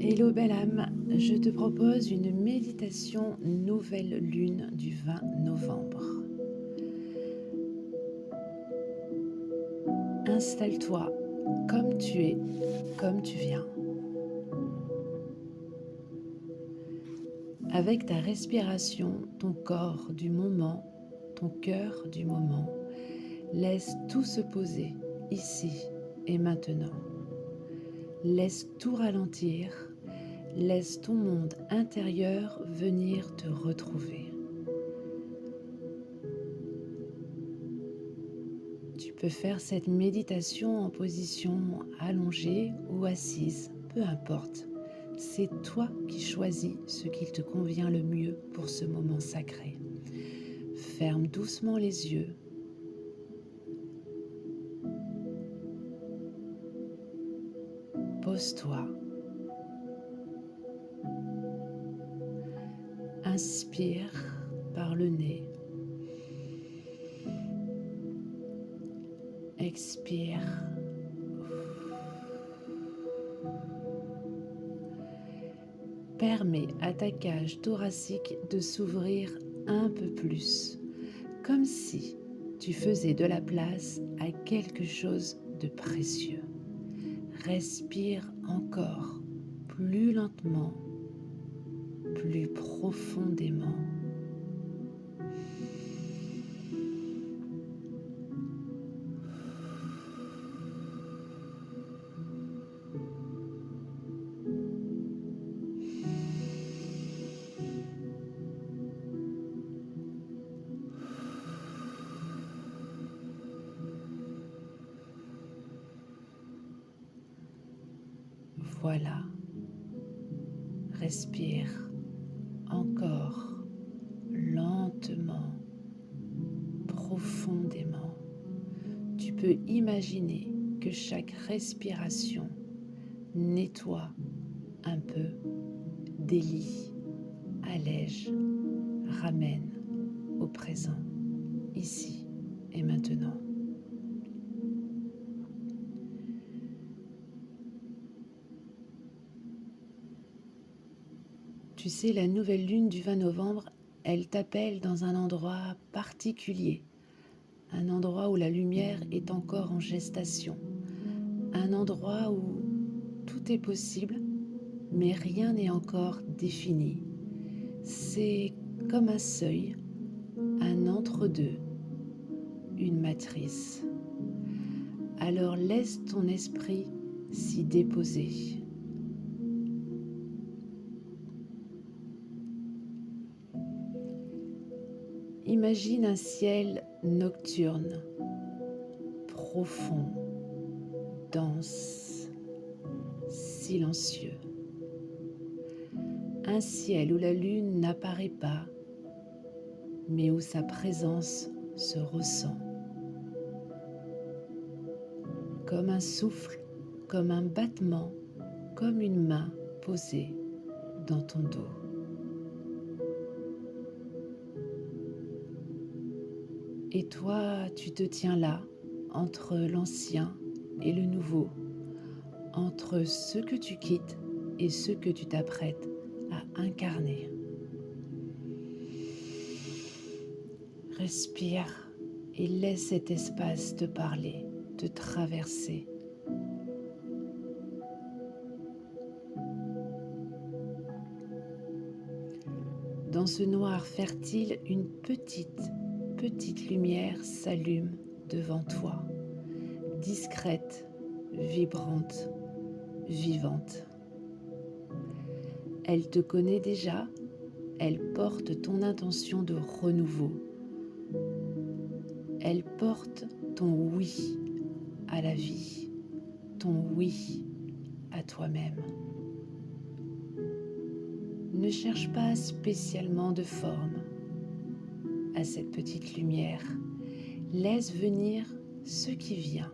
Hello belle âme, je te propose une méditation nouvelle lune du 20 novembre. Installe-toi comme tu es, comme tu viens. Avec ta respiration, ton corps du moment, ton cœur du moment, laisse tout se poser ici et maintenant. Laisse tout ralentir, laisse ton monde intérieur venir te retrouver. Tu peux faire cette méditation en position allongée ou assise, peu importe. C'est toi qui choisis ce qui te convient le mieux pour ce moment sacré. Ferme doucement les yeux. Pose-toi. Inspire par le nez. Expire. Permets à ta cage thoracique de s'ouvrir un peu plus, comme si tu faisais de la place à quelque chose de précieux. Respire encore plus lentement, plus profondément. Voilà. Respire encore lentement, profondément. Tu peux imaginer que chaque respiration nettoie un peu, délie, allège, ramène au présent, ici et maintenant. Tu sais, la nouvelle lune du 20 novembre, elle t'appelle dans un endroit particulier, un endroit où la lumière est encore en gestation, un endroit où tout est possible, mais rien n'est encore défini. C'est comme un seuil, un entre-deux, une matrice. Alors laisse ton esprit s'y déposer. Imagine un ciel nocturne, profond, dense, silencieux. Un ciel où la lune n'apparaît pas, mais où sa présence se ressent. Comme un souffle, comme un battement, comme une main posée dans ton dos. Et toi, tu te tiens là, entre l'ancien et le nouveau, entre ce que tu quittes et ce que tu t'apprêtes à incarner. Respire et laisse cet espace te parler, te traverser. Dans ce noir fertile, une petite lumière s'allume devant toi, discrète, vibrante, vivante. Elle te connaît déjà, elle porte ton intention de renouveau. Elle porte ton oui à la vie, ton oui à toi-même. Ne cherche pas spécialement de forme à cette petite lumière. Laisse venir ce qui vient.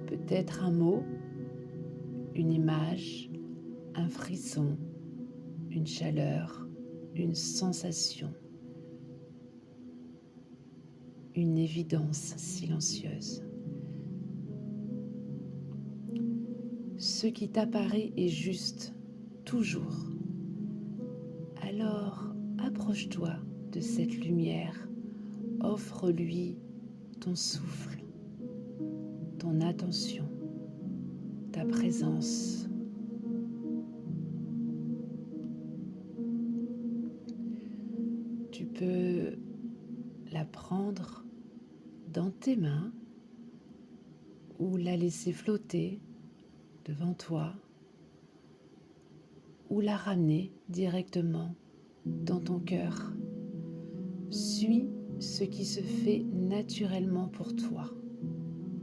Peut-être un mot, une image, un frisson, une chaleur, une sensation, une évidence silencieuse. ce qui t'apparaît est juste, toujours. Alors, approche-toi de cette lumière, offre-lui ton souffle, ton attention, ta présence. Tu peux la prendre dans tes mains ou la laisser flotter devant toi ou la ramener directement dans ton cœur. Suis ce qui se fait naturellement pour toi.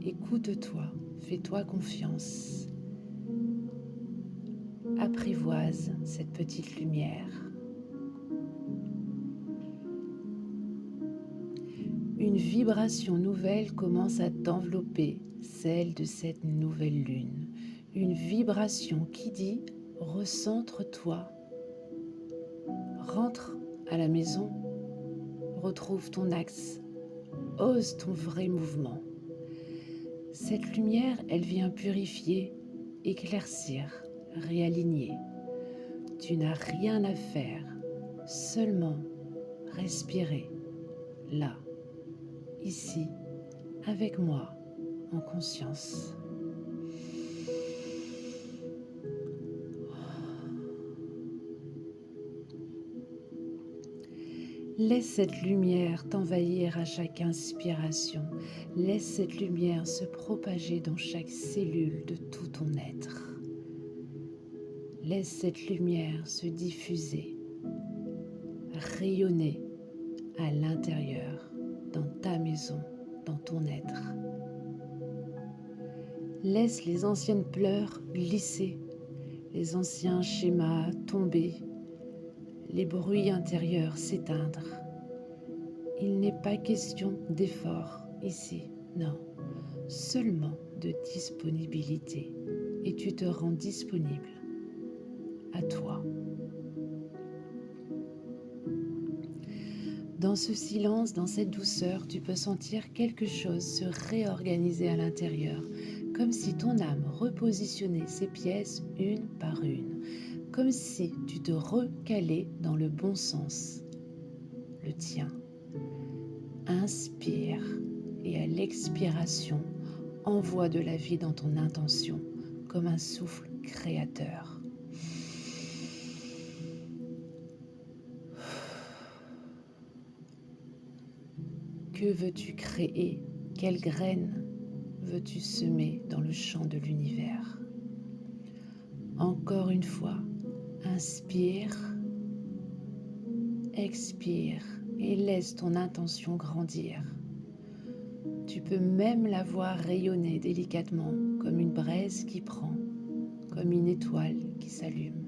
Écoute-toi, fais-toi confiance. Apprivoise cette petite lumière. Une vibration nouvelle commence à t'envelopper, celle de cette nouvelle lune. Une vibration qui dit « recentre-toi ». Rentre à la maison, retrouve ton axe, ose ton vrai mouvement. Cette lumière, elle vient purifier, éclaircir, réaligner. Tu n'as rien à faire, seulement respirer, là, ici, avec moi, en conscience. Laisse cette lumière t'envahir à chaque inspiration. Laisse cette lumière se propager dans chaque cellule de tout ton être. Laisse cette lumière se diffuser, rayonner à l'intérieur, dans ta maison, dans ton être. Laisse les anciennes pleurs glisser, les anciens schémas tomber, les bruits intérieurs s'éteindre. Il n'est pas question d'effort ici, non, seulement de disponibilité. Et tu te rends disponible à toi. Dans ce silence, dans cette douceur, tu peux sentir quelque chose se réorganiser à l'intérieur, comme si ton âme repositionnait ses pièces une par une, comme si tu te recalais dans le bon sens, le tien. Inspire et à l'expiration, envoie de la vie dans ton intention, comme un souffle créateur. Que veux-tu créer? Quelle graine veux-tu semer dans le champ de l'univers? Encore une fois, inspire, expire et laisse ton intention grandir. Tu peux même la voir rayonner délicatement comme une braise qui prend, comme une étoile qui s'allume.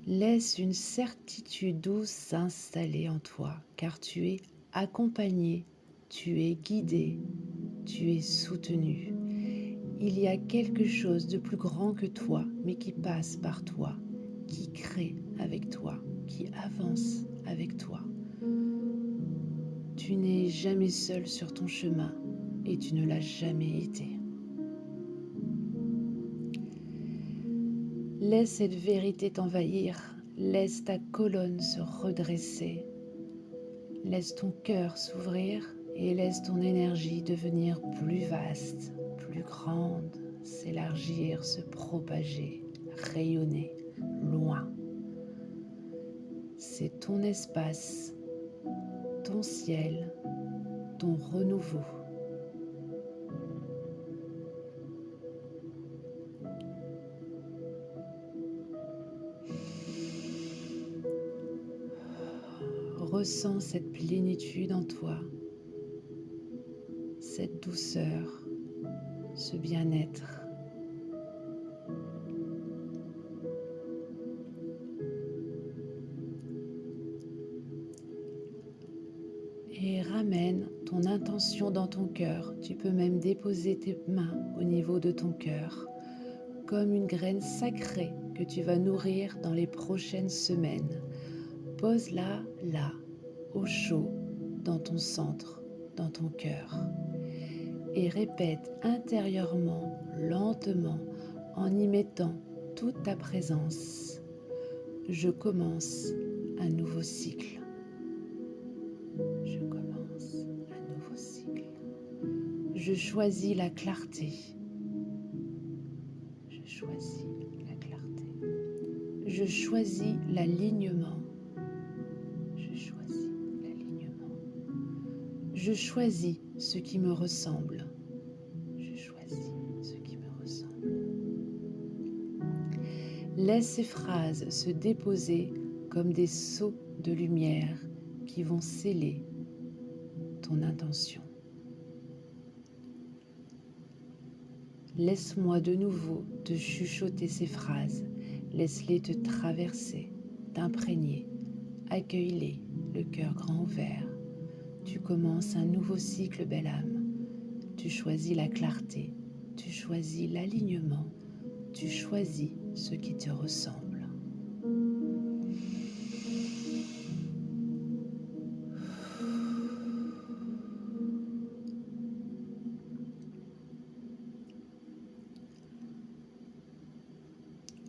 Laisse une certitude douce s'installer en toi, car tu es accompagné, tu es guidé, tu es soutenu. Il y a quelque chose de plus grand que toi, mais qui passe par toi, qui crée avec toi, qui avance avec toi. Tu n'es jamais seul sur ton chemin et tu ne l'as jamais été. Laisse cette vérité t'envahir, laisse ta colonne se redresser, laisse ton cœur s'ouvrir et laisse ton énergie devenir plus vaste, plus grande, s'élargir, se propager, rayonner, loin. C'est ton espace, ton ciel, ton renouveau. Ressens cette plénitude en toi, cette douceur, ce bien-être. Et ramène ton intention dans ton cœur. Tu peux même déposer tes mains au niveau de ton cœur, comme une graine sacrée que tu vas nourrir dans les prochaines semaines. Pose-la là, au chaud dans ton centre, dans ton cœur. Et répète intérieurement, lentement, en y mettant toute ta présence. Je commence un nouveau cycle. Je commence un nouveau cycle. Je choisis la clarté. Je choisis la clarté. Je choisis l'alignement. Je choisis l'alignement. Je choisis ce qui me ressemble. Je choisis ce qui me ressemble. Laisse ces phrases se déposer comme des seaux de lumière qui vont sceller ton intention. Laisse-moi de nouveau te chuchoter ces phrases. Laisse-les te traverser, t'imprégner. Accueille-les, le cœur grand ouvert. Tu commences un nouveau cycle, belle âme. Tu choisis la clarté, tu choisis l'alignement, tu choisis ce qui te ressemble.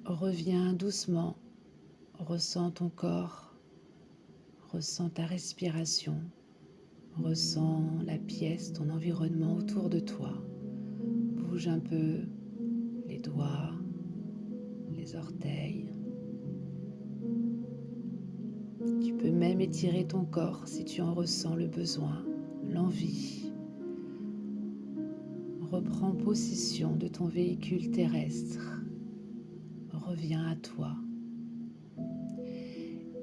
Reviens doucement, ressens ton corps, ressens ta respiration, ressens la pièce, ton environnement autour de toi. Bouge un peu les doigts, les orteils. Tu peux même étirer ton corps si tu en ressens le besoin, l'envie. Reprends possession de ton véhicule terrestre. Reviens à toi.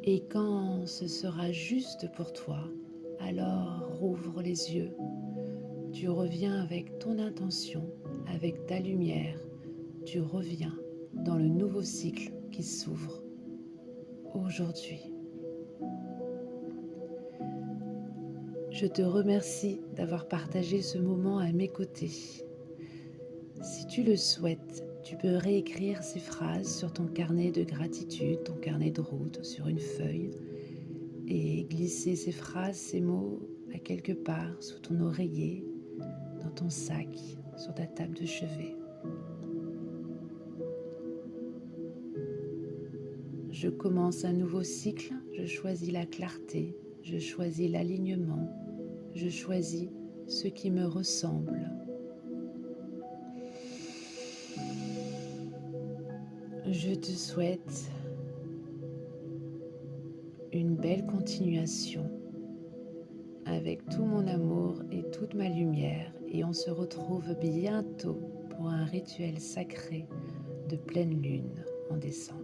Et quand ce sera juste pour toi, alors rouvre les yeux. Tu reviens avec ton intention, avec ta lumière. Tu reviens dans le nouveau cycle qui s'ouvre aujourd'hui. Je te remercie d'avoir partagé ce moment à mes côtés. Si tu le souhaites, tu peux réécrire ces phrases sur ton carnet de gratitude, ton carnet de route, sur une feuille, et glisser ces phrases, ces mots à quelque part sous ton oreiller, dans ton sac, sur ta table de chevet. Je commence un nouveau cycle, je choisis la clarté, je choisis l'alignement, je choisis ce qui me ressemble. Je te souhaite une belle continuation avec tout mon amour et toute ma lumière, et on se retrouve bientôt pour un rituel sacré de pleine lune en décembre.